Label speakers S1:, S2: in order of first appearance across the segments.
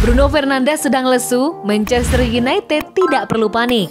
S1: Bruno Fernandes sedang lesu, Manchester United tidak perlu panik.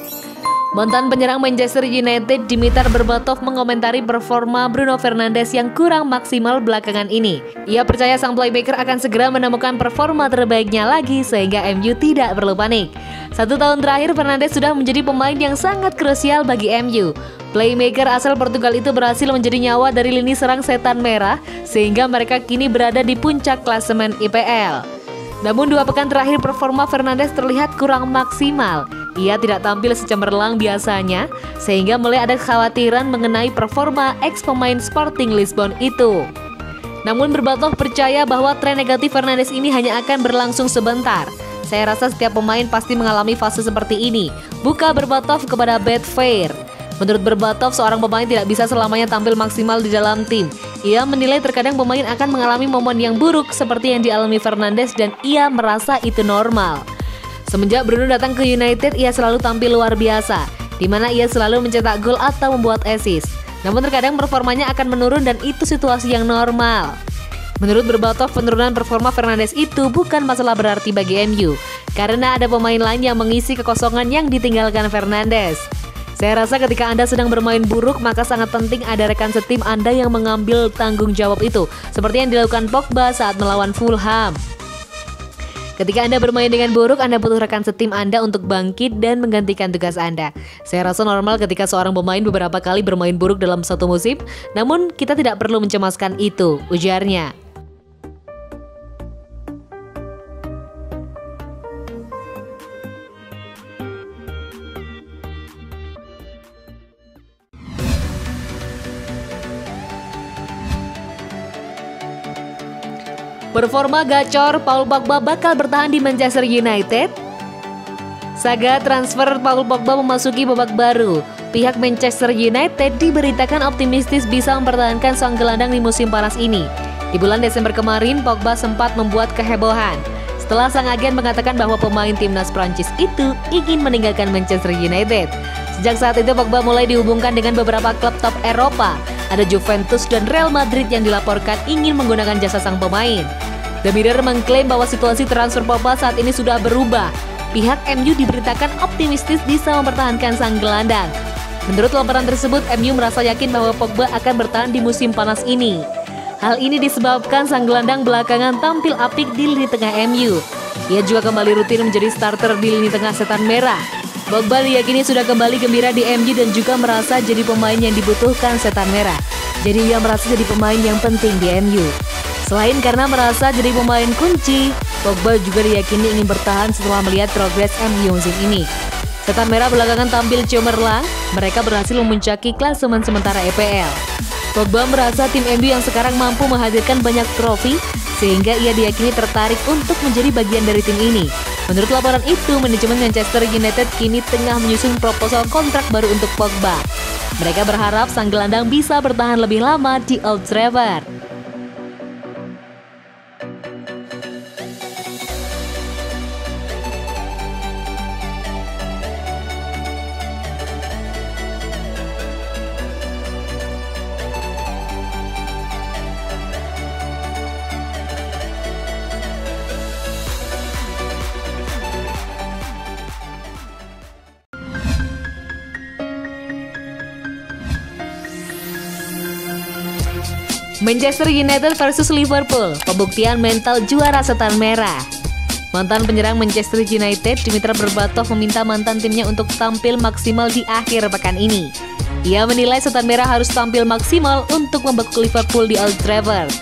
S1: Mantan penyerang Manchester United Dimitar Berbatov mengomentari performa Bruno Fernandes yang kurang maksimal belakangan ini. Ia percaya sang playmaker akan segera menemukan performa terbaiknya lagi sehingga MU tidak perlu panik. 1 tahun terakhir Fernandes sudah menjadi pemain yang sangat krusial bagi MU. Playmaker asal Portugal itu berhasil menjadi nyawa dari lini serang setan merah sehingga mereka kini berada di puncak klasemen IPL. Namun 2 pekan terakhir performa Fernandes terlihat kurang maksimal. Ia tidak tampil secemerlang biasanya, sehingga mulai ada kekhawatiran mengenai performa ex-pemain Sporting Lisbon itu. Namun Berbatov percaya bahwa tren negatif Fernandes ini hanya akan berlangsung sebentar. Saya rasa setiap pemain pasti mengalami fase seperti ini, buka Berbatov kepada Betfair. Menurut Berbatov, seorang pemain tidak bisa selamanya tampil maksimal di dalam tim. Ia menilai terkadang pemain akan mengalami momen yang buruk seperti yang dialami Fernandes dan ia merasa itu normal. Semenjak Bruno datang ke United, ia selalu tampil luar biasa, di mana ia selalu mencetak gol atau membuat assist. Namun terkadang performanya akan menurun dan itu situasi yang normal. Menurut Berbatov, penurunan performa Fernandes itu bukan masalah berarti bagi MU, karena ada pemain lain yang mengisi kekosongan yang ditinggalkan Fernandes. Saya rasa ketika Anda sedang bermain buruk, maka sangat penting ada rekan setim Anda yang mengambil tanggung jawab itu, seperti yang dilakukan Pogba saat melawan Fulham. Ketika Anda bermain dengan buruk, Anda butuh rekan setim Anda untuk bangkit dan menggantikan tugas Anda. Saya rasa normal ketika seorang pemain beberapa kali bermain buruk dalam satu musim, namun kita tidak perlu mencemaskan itu, ujarnya. Performa gacor, Paul Pogba bakal bertahan di Manchester United? Saga transfer Paul Pogba memasuki babak baru. Pihak Manchester United diberitakan optimistis bisa mempertahankan sang gelandang di musim panas ini. Di bulan Desember kemarin, Pogba sempat membuat kehebohan setelah sang agen mengatakan bahwa pemain timnas Prancis itu ingin meninggalkan Manchester United. Sejak saat itu Pogba mulai dihubungkan dengan beberapa klub top Eropa. Ada Juventus dan Real Madrid yang dilaporkan ingin menggunakan jasa sang pemain. The Mirror mengklaim bahwa situasi transfer Pogba saat ini sudah berubah. Pihak MU diberitakan optimistis bisa mempertahankan sang gelandang. Menurut laporan tersebut, MU merasa yakin bahwa Pogba akan bertahan di musim panas ini. Hal ini disebabkan sang gelandang belakangan tampil apik di lini tengah MU. Ia juga kembali rutin menjadi starter di lini tengah setan merah. Pogba diyakini sudah kembali gembira di MU dan juga merasa jadi pemain yang dibutuhkan setan merah. Jadi ia merasa jadi pemain yang penting di MU. Selain karena merasa jadi pemain kunci, Pogba juga diyakini ingin bertahan setelah melihat progres MU musim ini. Setan merah belakangan tampil cemerlang, mereka berhasil memuncaki klasemen sementara EPL. Pogba merasa tim MU yang sekarang mampu menghadirkan banyak trofi, sehingga ia diyakini tertarik untuk menjadi bagian dari tim ini. Menurut laporan itu, manajemen Manchester United kini tengah menyusun proposal kontrak baru untuk Pogba. Mereka berharap sang gelandang bisa bertahan lebih lama di Old Trafford. Manchester United versus Liverpool, pembuktian mental juara setan merah. Mantan penyerang Manchester United, Dimitar Berbatov meminta mantan timnya untuk tampil maksimal di akhir pekan ini. Ia menilai setan merah harus tampil maksimal untuk membekuk Liverpool di Old Trafford.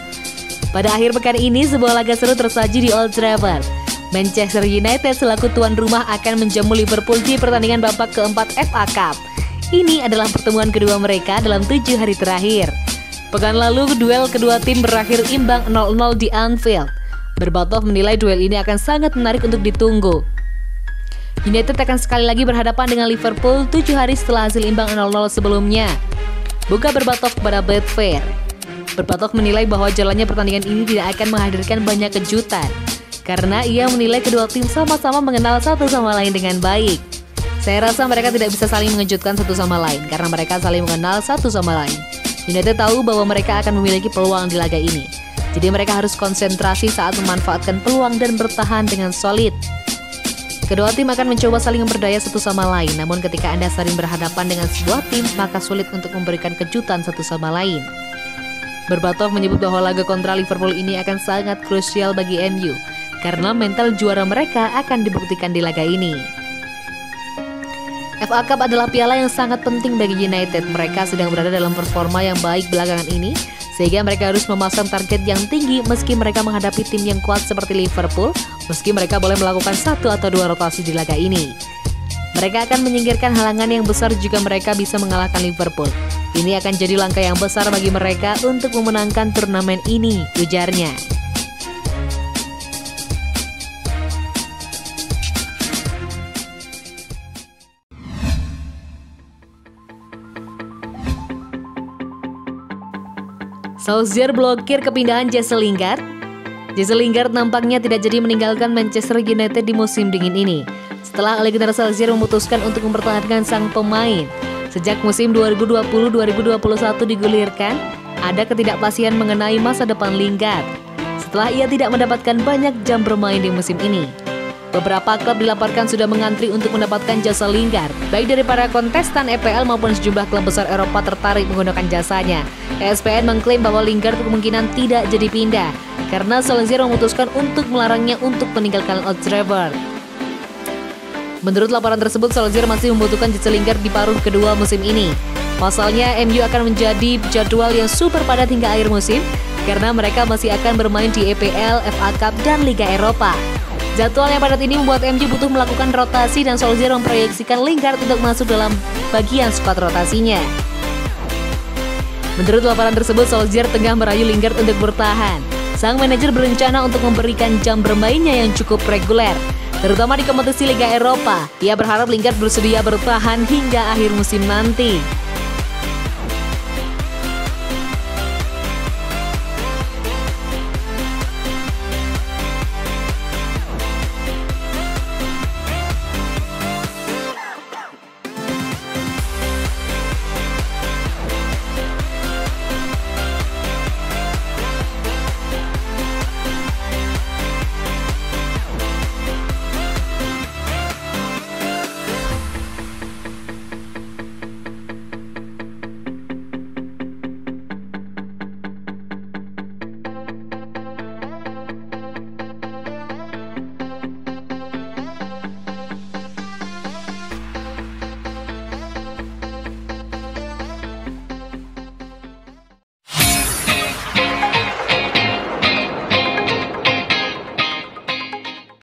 S1: Pada akhir pekan ini, sebuah laga seru tersaji di Old Trafford. Manchester United selaku tuan rumah akan menjamu Liverpool di pertandingan babak keempat FA Cup. Ini adalah pertemuan kedua mereka dalam 7 hari terakhir. Pekan lalu, duel kedua tim berakhir imbang 0-0 di Anfield. Berbatov menilai duel ini akan sangat menarik untuk ditunggu. United akan sekali lagi berhadapan dengan Liverpool 7 hari setelah hasil imbang 0-0 sebelumnya. Buka Berbatov kepada Betfair. Berbatov menilai bahwa jalannya pertandingan ini tidak akan menghadirkan banyak kejutan, karena ia menilai kedua tim sama-sama mengenal satu sama lain dengan baik. Saya rasa mereka tidak bisa saling mengejutkan satu sama lain, karena mereka saling mengenal satu sama lain. United tahu bahwa mereka akan memiliki peluang di laga ini. Jadi mereka harus konsentrasi saat memanfaatkan peluang dan bertahan dengan solid. Kedua tim akan mencoba saling memperdaya satu sama lain, namun ketika Anda sering berhadapan dengan sebuah tim, maka sulit untuk memberikan kejutan satu sama lain. Berbatov menyebut bahwa laga kontra Liverpool ini akan sangat krusial bagi MU, karena mental juara mereka akan dibuktikan di laga ini. FA Cup adalah piala yang sangat penting bagi United. Mereka sedang berada dalam performa yang baik belakangan ini, sehingga mereka harus memasang target yang tinggi meski mereka menghadapi tim yang kuat seperti Liverpool, meski mereka boleh melakukan 1 atau 2 rotasi di laga ini. Mereka akan menyingkirkan halangan yang besar jika mereka bisa mengalahkan Liverpool. Ini akan jadi langkah yang besar bagi mereka untuk memenangkan turnamen ini, ujarnya. Solskjaer blokir kepindahan Jesse Lingard. Jesse Lingard nampaknya tidak jadi meninggalkan Manchester United di musim dingin ini, setelah Alexander Solskjaer memutuskan untuk mempertahankan sang pemain. Sejak musim 2020-2021 digulirkan, ada ketidakpastian mengenai masa depan Lingard setelah ia tidak mendapatkan banyak jam bermain di musim ini. Beberapa klub dilaporkan sudah mengantri untuk mendapatkan jasa Lingard, baik dari para kontestan EPL maupun sejumlah klub besar Eropa tertarik menggunakan jasanya. ESPN mengklaim bahwa Lingard kemungkinan tidak jadi pindah, karena Solskjaer memutuskan untuk melarangnya untuk meninggalkan Old Trafford. Menurut laporan tersebut, Solskjaer masih membutuhkan jasa Lingard di paruh kedua musim ini. Pasalnya, MU akan menjadi jadwal yang super padat hingga akhir musim, karena mereka masih akan bermain di EPL, FA Cup, dan Liga Eropa. Jadwal yang padat ini membuat MU butuh melakukan rotasi dan Solskjaer memproyeksikan Lingard untuk masuk dalam bagian skuad rotasinya. Menurut laporan tersebut, Solskjaer tengah merayu Lingard untuk bertahan. Sang manajer berencana untuk memberikan jam bermainnya yang cukup reguler, terutama di kompetisi Liga Eropa. Ia berharap Lingard bersedia bertahan hingga akhir musim nanti.